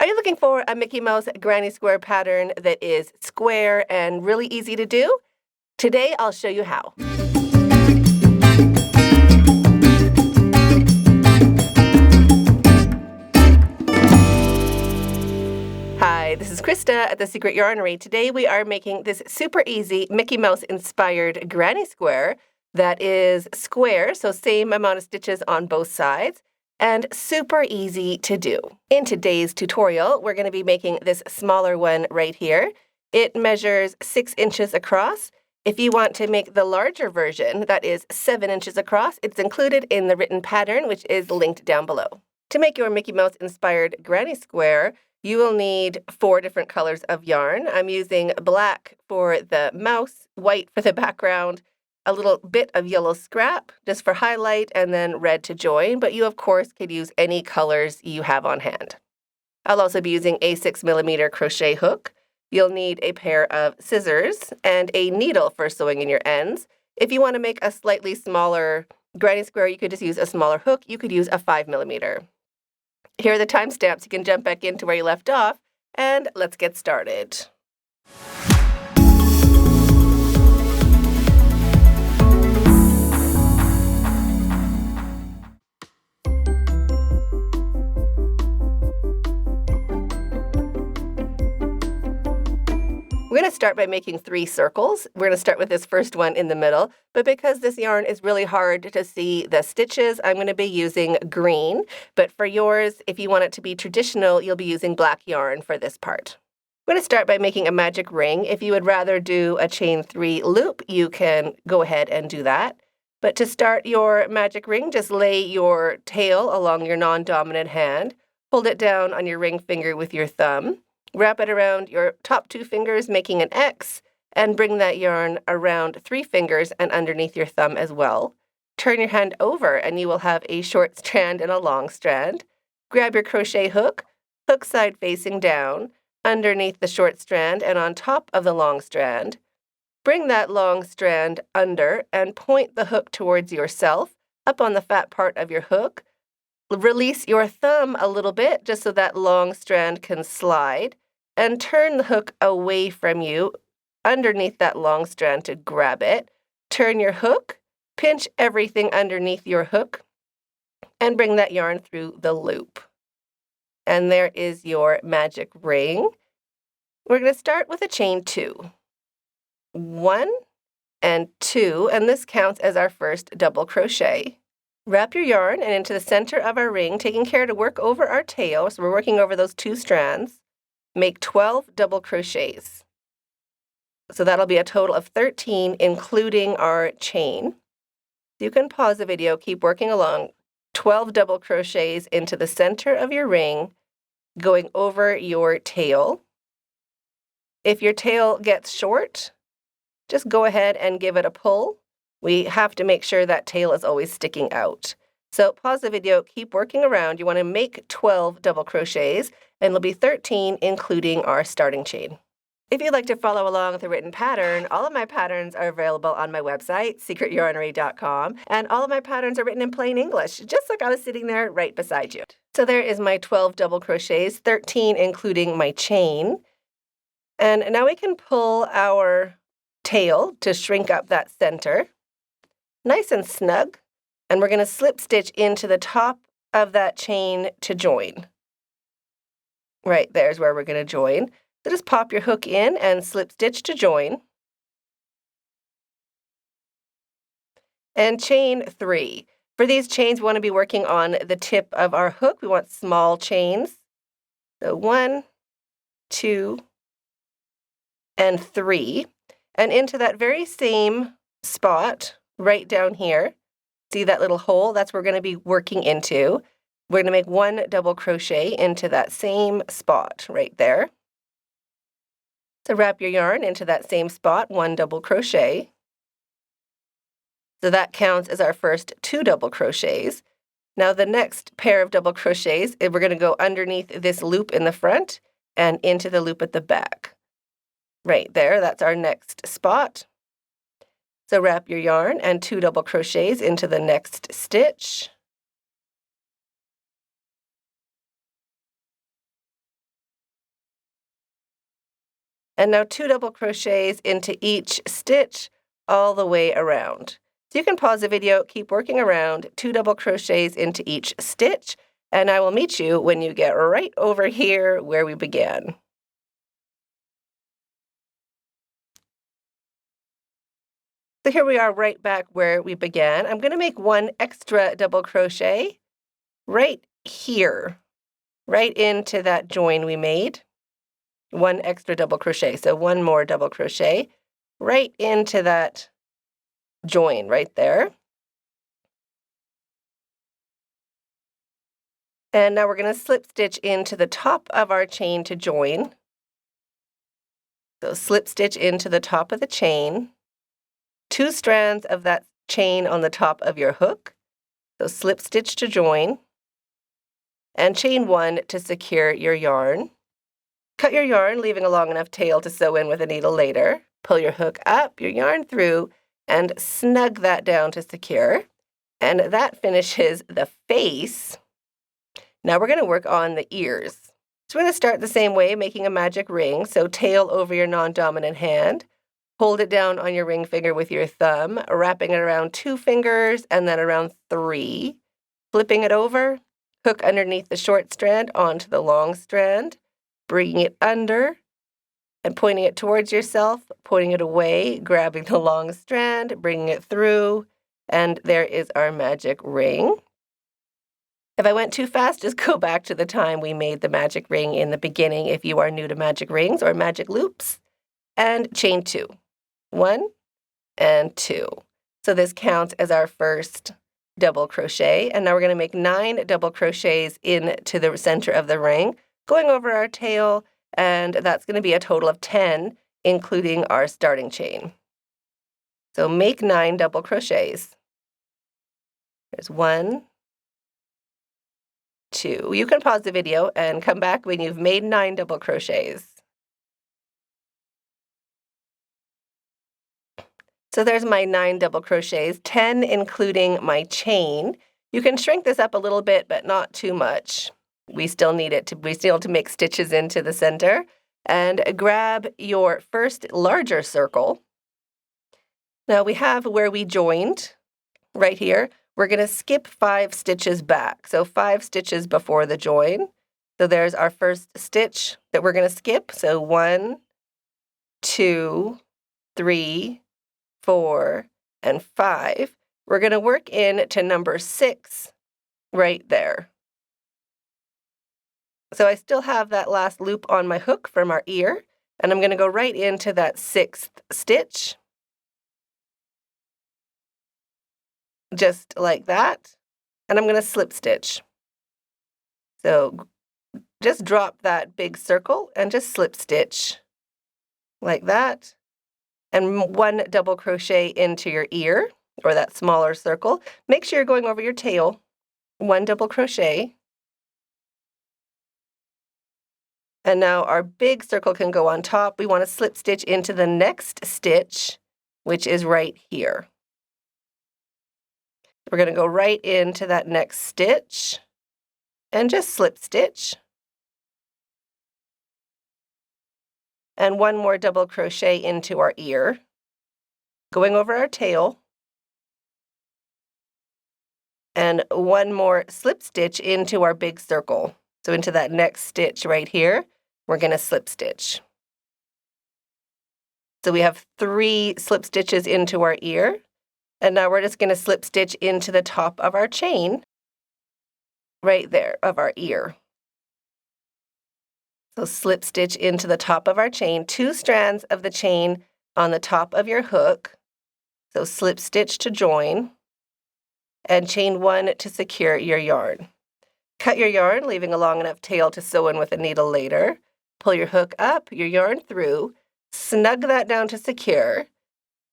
Are you looking for a Mickey Mouse granny square pattern that is square and really easy to do? Today I'll show you how. Hi, this is Krista at The Secret Yarnery. Today we are making this super easy Mickey Mouse inspired granny square that is square, so same amount of stitches on both sides, and super easy to do. In today's tutorial, we're going to be making this smaller one right here. It measures 6 inches across. If you want to make the larger version, that is 7 inches across, it's included in the written pattern, which is linked down below. To make your Mickey Mouse inspired granny square, you will need 4 different colors of yarn. I'm using black for the mouse, white for the background, a little bit of yellow scrap just for highlight, and then red to join, but you of course could use any colors you have on hand. I'll also be using a 6mm crochet hook. You'll need a pair of scissors and a needle for sewing in your ends. If you want to make a slightly smaller granny square, you could just use a smaller hook. You could use a 5mm. Here are the timestamps. You can jump back into where you left off, and let's get started. We're going to start by making 3 circles. We're going to start with this first one in the middle, but because this yarn is really hard to see the stitches, I'm going to be using green. But for yours, if you want it to be traditional, you'll be using black yarn for this part. We're going to start by making a magic ring. If you would rather do a chain 3 loop, you can go ahead and do that. But to start your magic ring, just lay your tail along your non-dominant hand, hold it down on your ring finger with your thumb. Wrap it around your top 2 fingers, making an X, and bring that yarn around 3 fingers and underneath your thumb as well. Turn your hand over and you will have a short strand and a long strand. Grab your crochet hook, hook side facing down, underneath the short strand and on top of the long strand. Bring that long strand under and point the hook towards yourself, up on the fat part of your hook. Release your thumb a little bit just so that long strand can slide. And turn the hook away from you underneath that long strand to grab it. Turn your hook, pinch everything underneath your hook, and bring that yarn through the loop. And there is your magic ring. We're going to start with a chain 2. 1 and 2, and this counts as our first double crochet. Wrap your yarn and into the center of our ring, taking care to work over our tail, so we're working over those 2 strands. Make 12 double crochets. So that'll be a total of 13, including our chain. You can pause the video, keep working along. 12 double crochets into the center of your ring, going over your tail. If your tail gets short, just go ahead and give it a pull. We have to make sure that tail is always sticking out. So pause the video, keep working around. You want to make 12 double crochets, and it'll be 13, including our starting chain. If you'd like to follow along with the written pattern, all of my patterns are available on my website, secretyarnery.com, and all of my patterns are written in plain English, just like I was sitting there right beside you. So there is my 12 double crochets, 13 including my chain. And now we can pull our tail to shrink up that center, nice and snug. And we're going to slip stitch into the top of that chain to join. Right there's where we're going to join. So just pop your hook in and slip stitch to join. And chain 3. For these chains, we want to be working on the tip of our hook. We want small chains. So 1, 2, and 3. And into that very same spot, right down here, see that little hole? That's where we're going to be working into. We're going to make 1 double crochet into that same spot right there. So wrap your yarn into that same spot, 1 double crochet. So that counts as our first 2 double crochets. Now the next pair of double crochets, we're going to go underneath this loop in the front and into the loop at the back. Right there, that's our next spot. So wrap your yarn and 2 double crochets into the next stitch. And now 2 double crochets into each stitch all the way around. So you can pause the video, keep working around, 2 double crochets into each stitch, and I will meet you when you get right over here where we began. So here we are right back where we began. I'm going to make 1 extra double crochet right here, right into that join we made. 1 extra double crochet, so 1 more double crochet right into that join right there. And now we're going to slip stitch into the top of our chain to join. So slip stitch into the top of the chain, 2 strands of that chain on the top of your hook. So slip stitch to join, and chain 1 to secure your yarn. Cut your yarn, leaving a long enough tail to sew in with a needle later. Pull your hook up, your yarn through, and snug that down to secure. And that finishes the face. Now we're going to work on the ears. So we're going to start the same way, making a magic ring. So tail over your non-dominant hand. Hold it down on your ring finger with your thumb, wrapping it around 2 fingers and then around 3. Flipping it over, hook underneath the short strand onto the long strand, bringing it under and pointing it towards yourself, pointing it away, grabbing the long strand, bringing it through, and there is our magic ring. If I went too fast, just go back to the time we made the magic ring in the beginning if you are new to magic rings or magic loops, and chain 2. 1 and 2. So this counts as our first double crochet, and now we're going to make 9 double crochets into the center of the ring, going over our tail, and that's going to be a total of 10, including our starting chain. So make 9 double crochets. There's 1, 2. You can pause the video and come back when you've made 9 double crochets. So there's my 9 double crochets, 10 including my chain. You can shrink this up a little bit, but not too much. We still need to make stitches into the center. And grab your first larger circle. Now we have where we joined, right here. We're going to skip 5 stitches back, so 5 stitches before the join. So there's our first stitch that we're going to skip. So 1, 2, 3, 4, and 5. We're going to work in to number 6 right there. So I still have that last loop on my hook from our ear, and I'm going to go right into that 6th stitch, just like that, and I'm going to slip stitch. So just drop that big circle and just slip stitch like that, and 1 double crochet into your ear, or that smaller circle. Make sure you're going over your tail, 1 double crochet. And now our big circle can go on top. We want to slip stitch into the next stitch, which is right here. We're going to go right into that next stitch and just slip stitch. And 1 more double crochet into our ear, going over our tail. And 1 more slip stitch into our big circle. So into that next stitch right here, we're going to slip stitch. So we have 3 slip stitches into our ear, and now we're just going to slip stitch into the top of our chain, right there, of our ear. So slip stitch into the top of our chain, 2 strands of the chain on the top of your hook. So slip stitch to join, and chain 1 to secure your yarn. Cut your yarn, leaving a long enough tail to sew in with a needle later. Pull your hook up, your yarn through, snug that down to secure,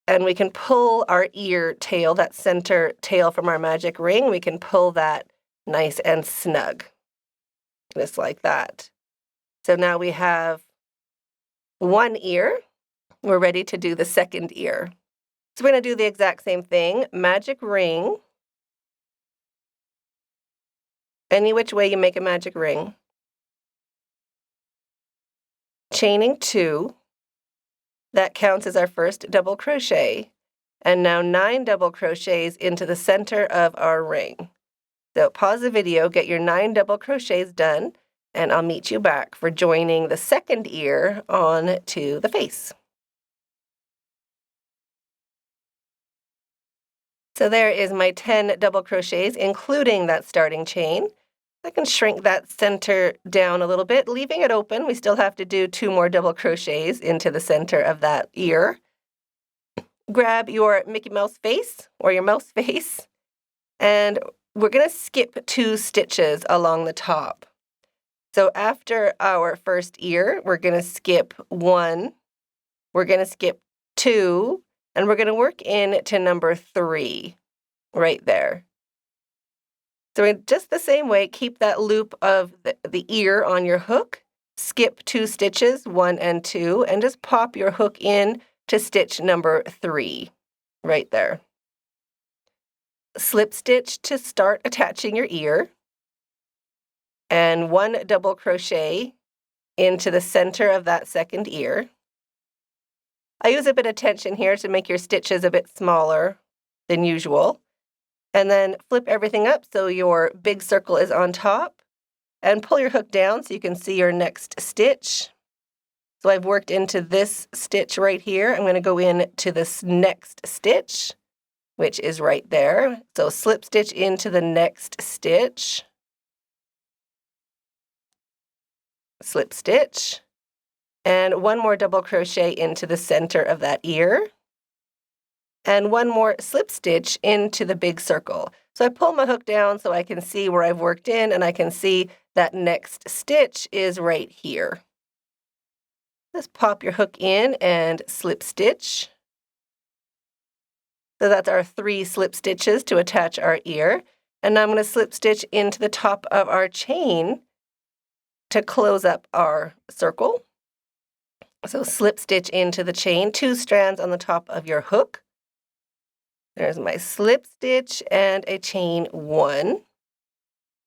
and we can pull our ear tail, that center tail from our magic ring, we can pull that nice and snug, just like that. So now we have 1 ear. We're ready to do the 2nd ear. So we're going to do the exact same thing, magic ring. Any which way you make a magic ring. Chaining 2, That counts as our first double crochet. And now 9 double crochets into the center of our ring. So pause the video, get your 9 double crochets done, and I'll meet you back for joining the second ear on to the face. So there is my 10 double crochets, including that starting chain. I can shrink that center down a little bit, leaving it open. We still have to do 2 more double crochets into the center of that ear. Grab your Mickey Mouse face or your mouse face, and we're going to skip 2 stitches along the top. So after our first ear, we're going to skip 1, we're going to skip 2, and we're going to work into number 3 right there. So in just the same way, keep that loop of the ear on your hook, skip 2 stitches, 1 and 2, and just pop your hook in to stitch number 3 right there. Slip stitch to start attaching your ear, and 1 double crochet into the center of that second ear. I use a bit of tension here to make your stitches a bit smaller than usual. And then flip everything up so your big circle is on top, and pull your hook down so you can see your next stitch. So I've worked into this stitch right here. I'm going to go into this next stitch, which is right there. So slip stitch into the next stitch, slip stitch, and 1 more double crochet into the center of that ear, and 1 more slip stitch into the big circle. So I pull my hook down so I can see where I've worked in, and I can see that next stitch is right here. Just pop your hook in and slip stitch. So that's our 3 slip stitches to attach our ear. And now I'm going to slip stitch into the top of our chain to close up our circle. So slip stitch into the chain, 2 strands on the top of your hook. There's my slip stitch and a chain 1.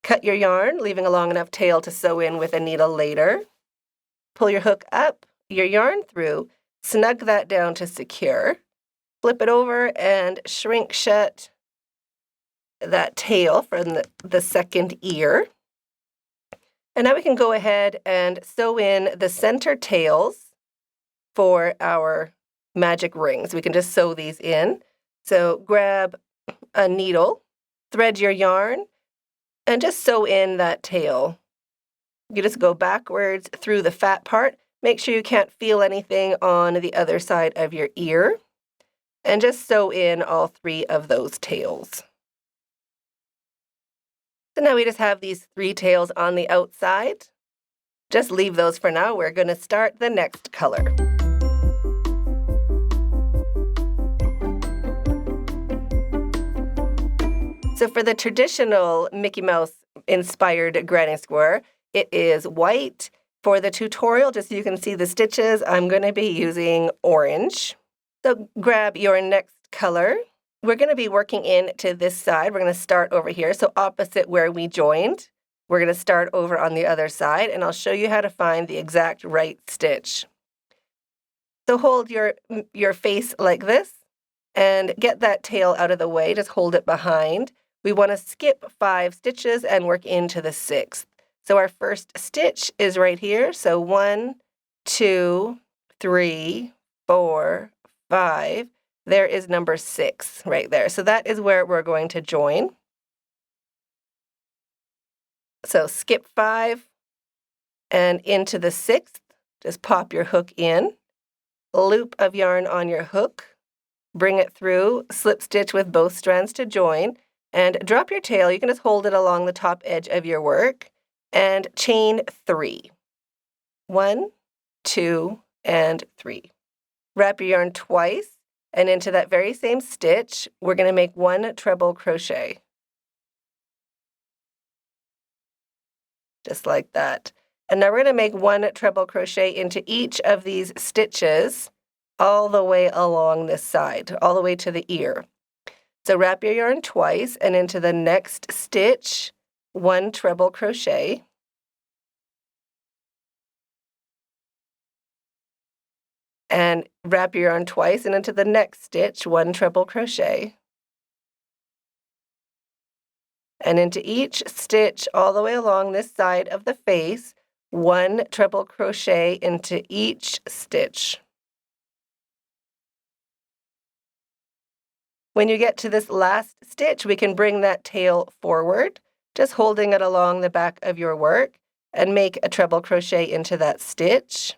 Cut your yarn, leaving a long enough tail to sew in with a needle later. Pull your hook up, your yarn through, snug that down to secure. Flip it over and shrink shut that tail from the second ear. And now we can go ahead and sew in the center tails for our magic rings. We can just sew these in. So grab a needle, thread your yarn, and just sew in that tail. You just go backwards through the fat part. Make sure you can't feel anything on the other side of your ear. And just sew in all 3 of those tails. So now we just have these 3 tails on the outside. Just leave those for now. We're going to start the next color. So for the traditional Mickey Mouse inspired granny square, it is white. For the tutorial, just so you can see the stitches, I'm going to be using orange. So grab your next color. We're going to be working into this side. We're going to start over here, so opposite where we joined. We're going to start over on the other side, and I'll show you how to find the exact right stitch. So hold your face like this and get that tail out of the way. Just hold it behind. We want to skip 5 stitches and work into the 6th. So our first stitch is right here. So 1, 2, 3, 4, 5. There is number 6 right there. So that is where we're going to join. So skip 5 and into the 6th. Just pop your hook in. Loop of yarn on your hook. Bring it through. Slip stitch with both strands to join. And drop your tail. You can just hold it along the top edge of your work. And chain 3. 1, 2, and 3. Wrap your yarn twice, and into that very same stitch, we're going to make 1 treble crochet. Just like that. And now we're going to make 1 treble crochet into each of these stitches all the way along this side, all the way to the ear. So wrap your yarn twice, and into the next stitch, 1 treble crochet. and wrap your yarn twice, and into the next stitch, 1 treble crochet. And into each stitch all the way along this side of the face, 1 treble crochet into each stitch. When you get to this last stitch, we can bring that tail forward, just holding it along the back of your work, and make a treble crochet into that stitch.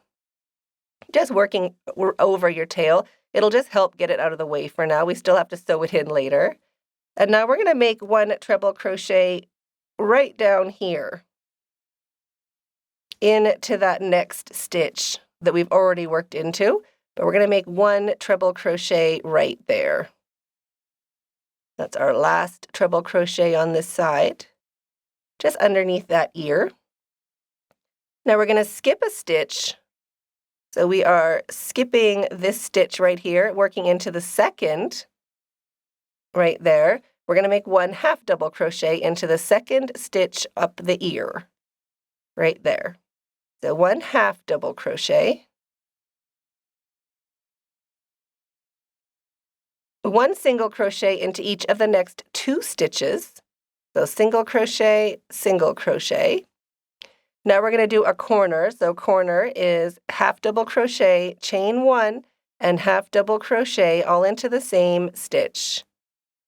Just working over your tail. It'll just help get it out of the way for now. We still have to sew it in later. And now we're going to make 1 treble crochet right down here into that next stitch that we've already worked into, but we're going to make 1 treble crochet right there. That's our last treble crochet on this side, just underneath that ear. Now we're going to skip a stitch. So we are skipping this stitch right here, working into the second right there. We're going to make 1 half double crochet into the second stitch up the ear right there. So 1 half double crochet. 1 single crochet into each of the next 2 stitches. So single crochet, single crochet. Now we're going to do a corner. So corner is half double crochet, chain 1, and half double crochet all into the same stitch.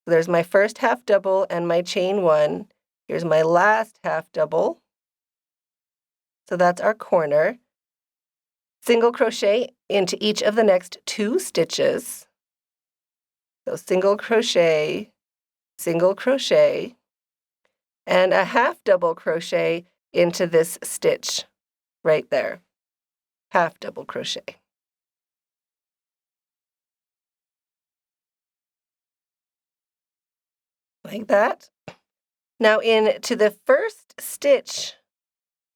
So there's my first half double and my chain 1. Here's my last half double. So that's our corner. Single crochet into each of the next 2 stitches. So single crochet, and a half double crochet into this stitch right there. Half double crochet. Like that. Now into the first stitch,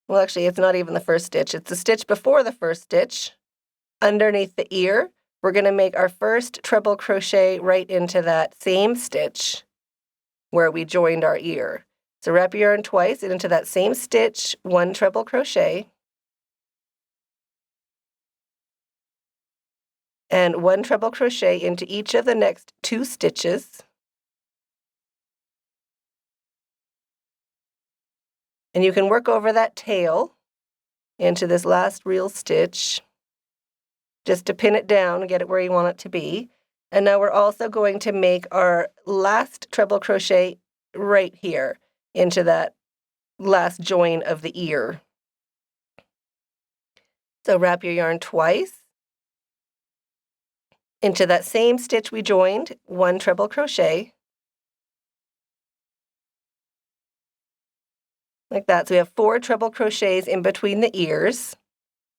well actually it's not even the first stitch, it's the stitch before the first stitch, underneath the ear, we're going to make our first treble crochet right into that same stitch where we joined our ear. So wrap your yarn twice and into that same stitch, 1 treble crochet, and 1 treble crochet into each of the next 2 stitches. And you can work over that tail into this last real stitch just to pin it down and get it where you want it to be. And now we're also going to make our last treble crochet right here into that last join of the ear. So wrap your yarn twice into that same stitch we joined, 1 treble crochet. Like that. So we have 4 treble crochets in between the ears.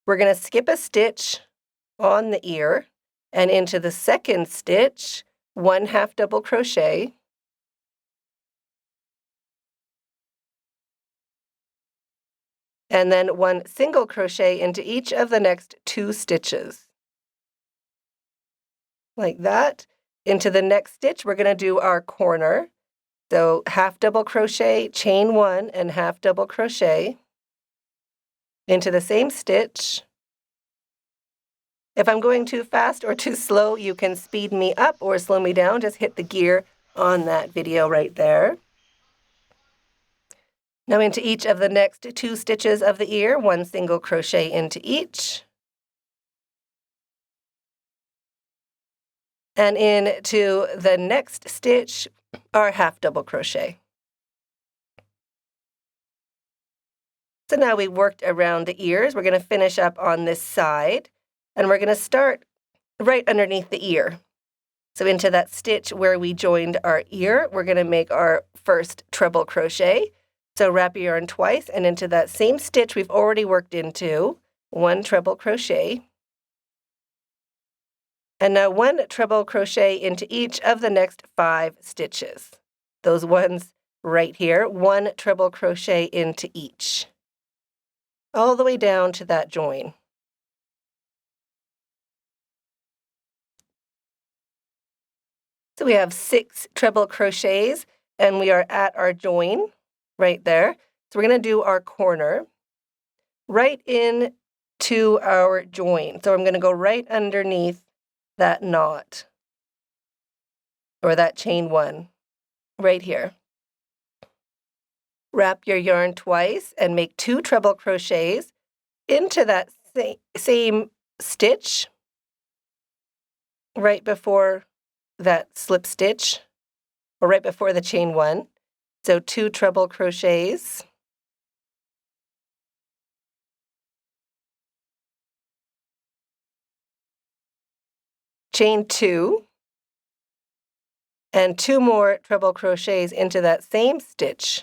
We're going to skip a stitch on the ear and into the second stitch, 1 half double crochet. And then 1 single crochet into each of the next 2 stitches. Like that. Into the next stitch, we're going to do our corner. So half double crochet, chain 1, and half double crochet into the same stitch. If I'm going too fast or too slow, you can speed me up or slow me down. Just hit the gear on that video right there. Now into each of the next 2 stitches of the ear, 1 single crochet into each. And into the next stitch, our half double crochet. So now we worked around the ears. We're going to finish up on this side, and we're going to start right underneath the ear. So into that stitch where we joined our ear, we're going to make our first treble crochet. So wrap your yarn twice, and into that same stitch we've already worked into, 1 treble crochet. And now 1 treble crochet into each of the next 5 stitches. Those ones right here, 1 treble crochet into each, all the way down to that join. So we have 6 treble crochets, and we are at our join right there. So we're going to do our corner. Right in to our join. So I'm going to go right underneath that knot, or that chain 1, right here. Wrap your yarn twice and make 2 treble crochets into that same stitch right before that slip stitch, or right before the chain 1. So 2 treble crochets. Chain 2, and 2 more treble crochets into that same stitch.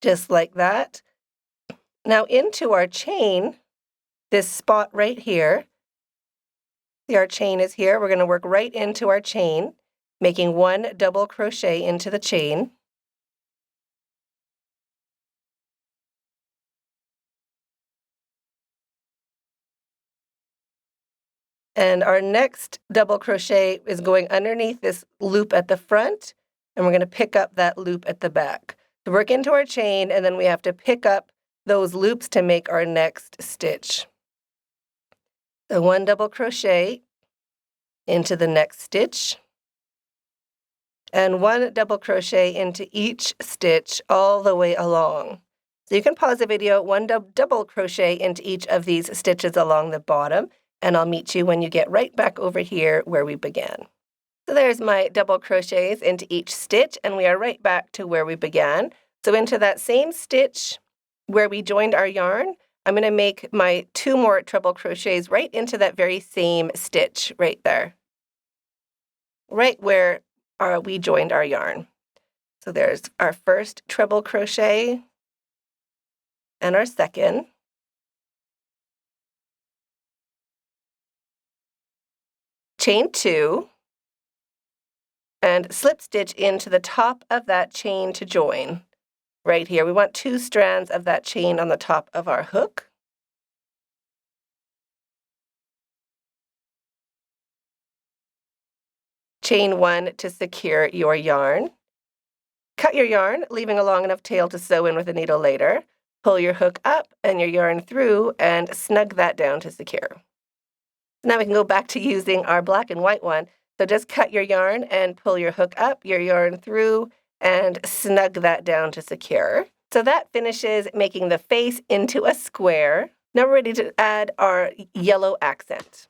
Just like that. Now into our chain, this spot right here, see our chain is here. We're going to work right into our chain, making 1 double crochet into the chain. And our next double crochet is going underneath this loop at the front, and we're going to pick up that loop at the back. So work into our chain, and then we have to pick up those loops to make our next stitch. So 1 double crochet into the next stitch, and 1 double crochet into each stitch all the way along. So you can pause the video, 1 double crochet into each of these stitches along the bottom, and I'll meet you when you get right back over here where we began. So there's my double crochets into each stitch, and we are right back to where we began. So into that same stitch where we joined our yarn, I'm going to make my 2 more treble crochets right into that very same stitch right there, right where we joined our yarn. So there's our first treble crochet and our second. Chain 2, and slip stitch into the top of that chain to join. Right here, we want 2 strands of that chain on the top of our hook. Chain 1 to secure your yarn. Cut your yarn, leaving a long enough tail to sew in with a needle later. Pull your hook up and your yarn through and snug that down to secure. Now we can go back to using our black and white one. So just cut your yarn and pull your hook up, your yarn through, and snug that down to secure. So that finishes making the face into a square. Now we're ready to add our yellow accent.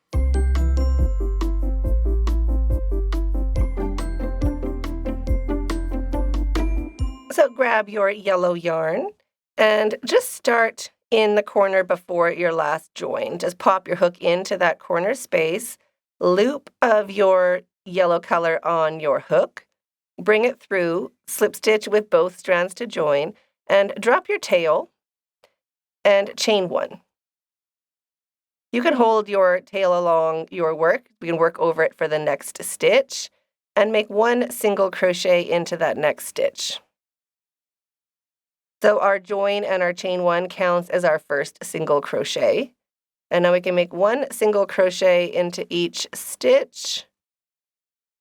So grab your yellow yarn and just start in the corner before your last join. Just pop your hook into that corner space, loop of your yellow color on your hook, bring it through, slip stitch with both strands to join, and drop your tail and chain 1. You can hold your tail along your work. We can work over it for the next stitch and make 1 single crochet into that next stitch. So our join and our chain 1 counts as our first single crochet. And now we can make 1 single crochet into each stitch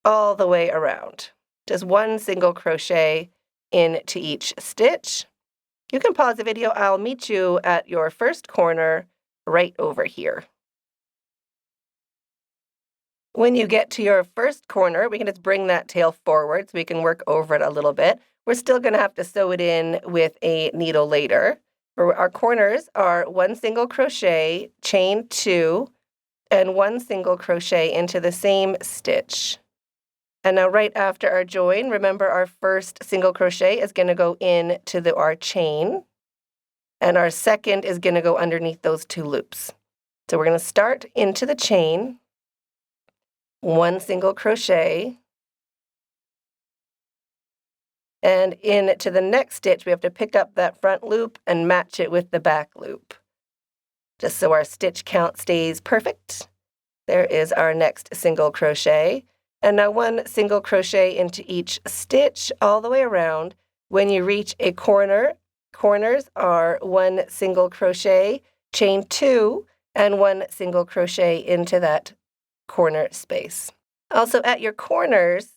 all the way around. Just 1 single crochet into each stitch. You can pause the video. I'll meet you at your first corner right over here. When you get to your first corner, we can just bring that tail forward so we can work over it a little bit. We're still going to have to sew it in with a needle later. For our corners are 1 single crochet, chain 2, and 1 single crochet into the same stitch. And now right after our join, remember our first single crochet is going to go into our chain, and our second is going to go underneath those 2 loops. So we're going to start into the chain, 1 single crochet, and into the next stitch, we have to pick up that front loop and match it with the back loop, just so our stitch count stays perfect. There is our next single crochet. And now 1 single crochet into each stitch all the way around. When you reach a corner, corners are 1 single crochet, chain 2, and 1 single crochet into that corner space. Also at your corners,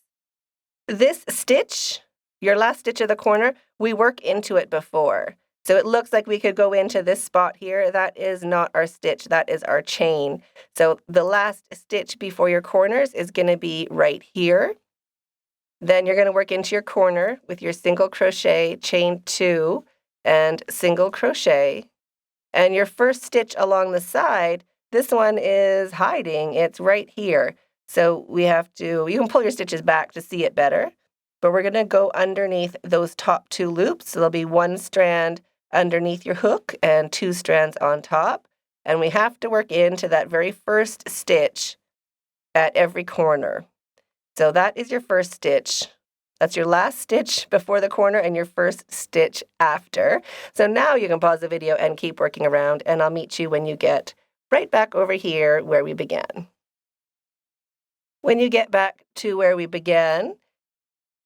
this stitch, your last stitch of the corner, we work into it before. So it looks like we could go into this spot here. That is not our stitch, that is our chain. So the last stitch before your corners is going to be right here. Then you're going to work into your corner with your single crochet, chain 2, and single crochet. And your first stitch along the side, this one is hiding. It's right here. So we have to, you can pull your stitches back to see it better, but we're going to go underneath those top 2 loops. So there'll be 1 strand underneath your hook and 2 strands on top. And we have to work into that very first stitch at every corner. So that is your first stitch. That's your last stitch before the corner and your first stitch after. So now you can pause the video and keep working around, and I'll meet you when you get right back over here where we began. When you get back to where we began,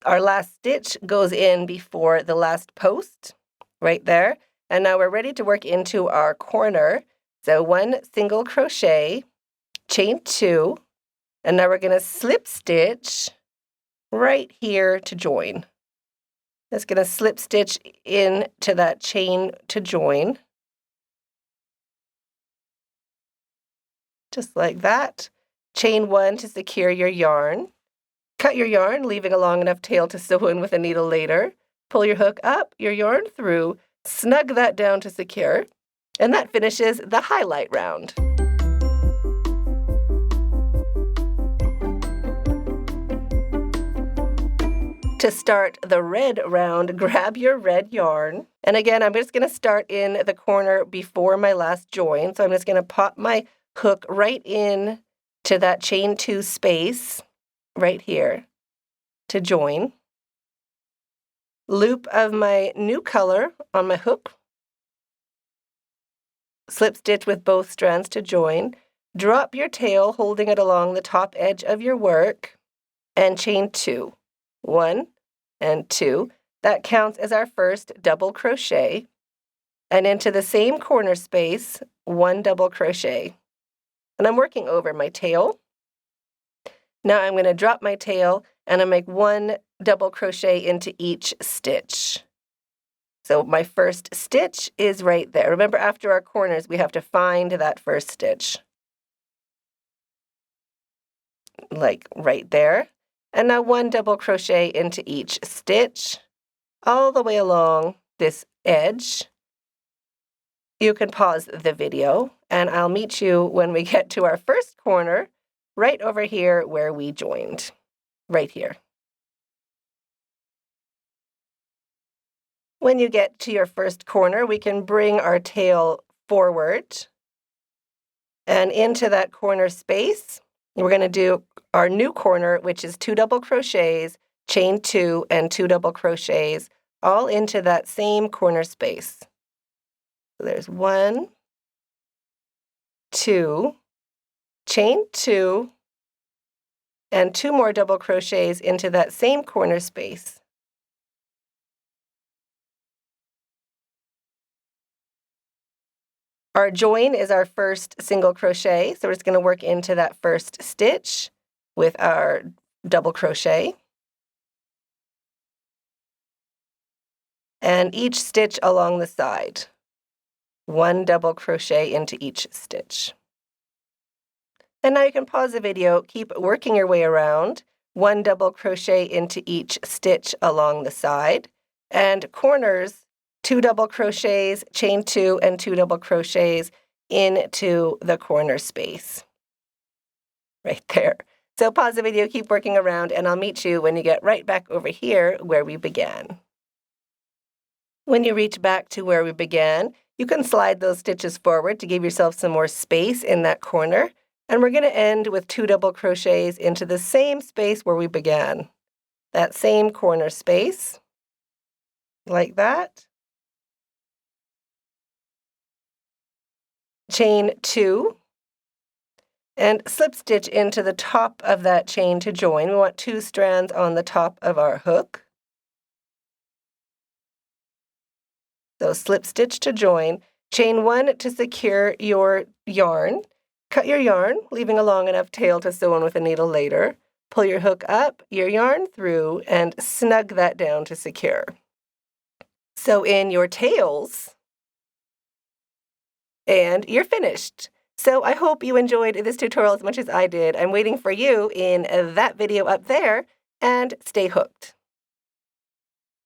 our last stitch goes in before the last post, right there. And now we're ready to work into our corner. So 1 single crochet, chain 2, and now we're going to slip stitch right here to join. It's going to slip stitch into that chain to join. Just like that. Chain 1 to secure your yarn. Cut your yarn, leaving a long enough tail to sew in with a needle later. Pull your hook up, your yarn through, snug that down to secure, and that finishes the highlight round. To start the red round, grab your red yarn. And again, I'm just going to start in the corner before my last join. So I'm just going to pop my hook right in to that chain 2 space right here to join. Loop of my new color on my hook. Slip stitch with both strands to join. Drop your tail, holding it along the top edge of your work, and chain 2. 1 and 2. That counts as our first double crochet. And into the same corner space, 1 double crochet. And I'm working over my tail. Now I'm going to drop my tail and I make 1 double crochet into each stitch. So my first stitch is right there. Remember, after our corners, we have to find that first stitch. Like right there. And now 1 double crochet into each stitch, all the way along this edge. You can pause the video, and I'll meet you when we get to our first corner, right over here where we joined, right here. When you get to your first corner, we can bring our tail forward and into that corner space. We're going to do our new corner, which is 2 double crochets, chain 2, and 2 double crochets, all into that same corner space. So there's 1, 2, chain 2, and 2 more double crochets into that same corner space. Our join is our first single crochet, so we're just going to work into that first stitch with our double crochet. And each stitch along the side. 1 double crochet into each stitch. And now you can pause the video, keep working your way around. 1 double crochet into each stitch along the side. And corners, 2 double crochets, chain 2, and 2 double crochets into the corner space. Right there. So pause the video, keep working around, and I'll meet you when you get right back over here where we began. When you reach back to where we began, you can slide those stitches forward to give yourself some more space in that corner. And we're going to end with 2 double crochets into the same space where we began. That same corner space, like that. Chain 2, and slip stitch into the top of that chain to join. We want 2 strands on the top of our hook. So slip stitch to join, Chain 1 to secure your yarn. Cut your yarn, leaving a long enough tail to sew on with a needle later. Pull your hook up, your yarn through, and snug that down to secure. Sew in your tails, and you're finished. So I hope you enjoyed this tutorial as much as I did. I'm waiting for you in that video up there, and stay hooked.